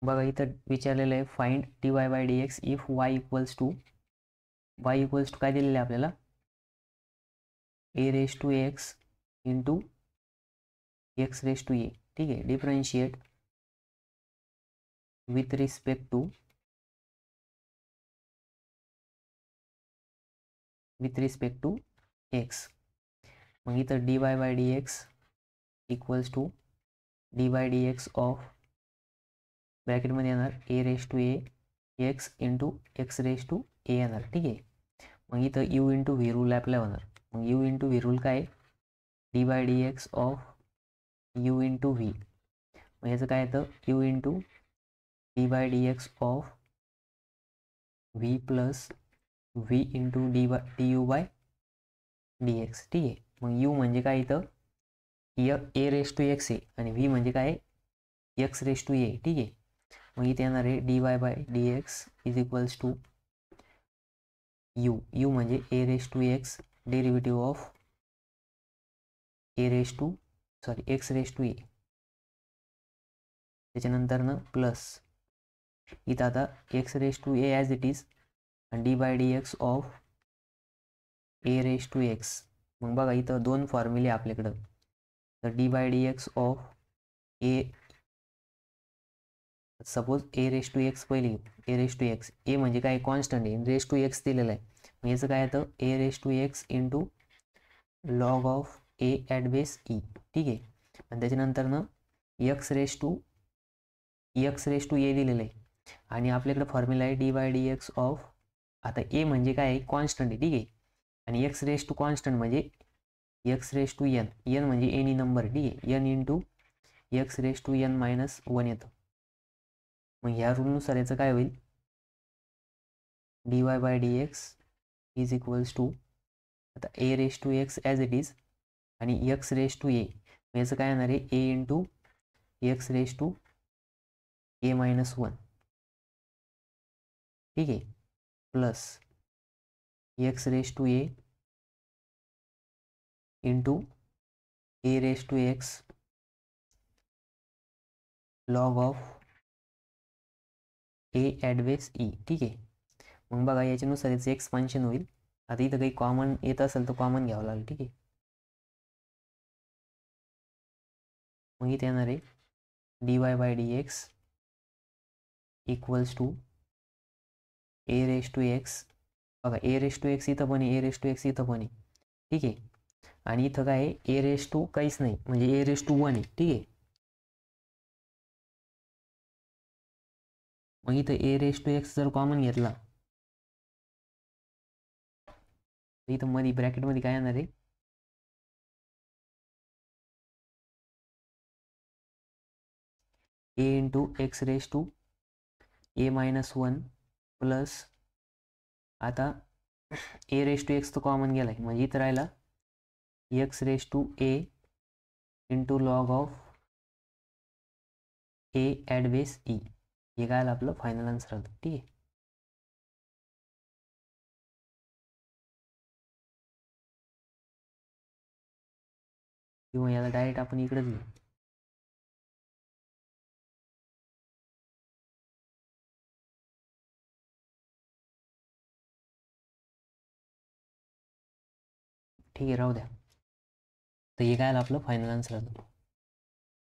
बघा इथं विचारलेलं आहे find dy by dx if y equals to काय दिलेलं आहे आपल्याला a raise to x into x raise to a. ठीक आहे. Differentiate with respect to x. मग इथं dy by dx equals to dy dx of ब्रॅकेटमध्ये येणार a raise to a x into x raise to a येणार. ठीक आहे. मग इथं u into V rule apply होणार. मग u इंटू व्ही रूल काय d by D x of u into v. मग याचं काय येतं u into d by D x of v plus v into d u by D x. ठीक आहे. मग u म्हणजे काय इथं ए रेस टू एक्स आहे आणि व्ही म्हणजे काय एक्स रेस टू ए. ठीक आहे. मग इथे येणार आहे D Y by D X is equals to U म्हणजे A raise to X derivative of X raise to A. त्याच्यानंतर ना प्लस इथं आता X raise to A as it is आणि D by D x of A raise to X. मग बघा इथं दोन फॉर्म्युले आपल्याकडं. तर D by D x of A suppose A raise to X पहिले ए रेस टू एक्स. ए म्हणजे काय कॉन्स्टंट आहे रेस टू एक्स दिलेलं आहे. मग याचं काय येतं A raise to X into log of A at base E. ठीक आहे. आणि त्याच्यानंतर ना एक्स रेस टू ए दिलेलं आहे आणि आपल्याकडे फॉर्म्युला आहे d by D x of आता ए म्हणजे काय आहे कॉन्स्टंट आहे. ठीक आहे. आणि एक्स रेस टू कॉन्स्टंट म्हणजे एक्स रेस टू एन म्हणजे एनी नंबर. ठीक आहे. N into X raise to N minus one येतं. मग ह्या रूलनुसार याचं काय होईल D Y by D X is equals to आता A raise to X as it is आणि एक्स रेस टू ए. याचं काय येणार आहे A into X raise to A minus one. ठीक आहे. Plus x raise to A into A raise to X log of A at base E. ठीक आहे. मग बघा याच्यानुसार याचं एक्सपान्शन होईल. आता इथं काही कॉमन येत असेल तर कॉमन घ्यावं लागेल. ठीक आहे. मग इथे येणार आहे D Y by D x equals to a raise to x. बघा ए रेस टू एक्स इथं पण आहे ए रेस टू एक्स इथं पण आहे. ठीक आहे. आणि इथं काय आहे ए रेस टू काहीच नाही म्हणजे ए रेस टू वन आहे. ठीक आहे. मग इथं ए रेस टू एक्स जर कॉमन घेतला इथं मध्ये ब्रॅकेटमध्ये काय येणार आहे A into X raise to A minus one plus आता ए रेस टू एक्स तो कॉमन गेला आहे म्हणजे इथं राहिला X raise to A into log of A at base E. हे काय आपलं फायनल आन्सर आलं. ठीक आहे. किंवा याला डायरेक्ट आपण इकडेच घेऊ. ठीक आहे राहू द्या. तर हे काय आपलं फायनल आन्सर आलं.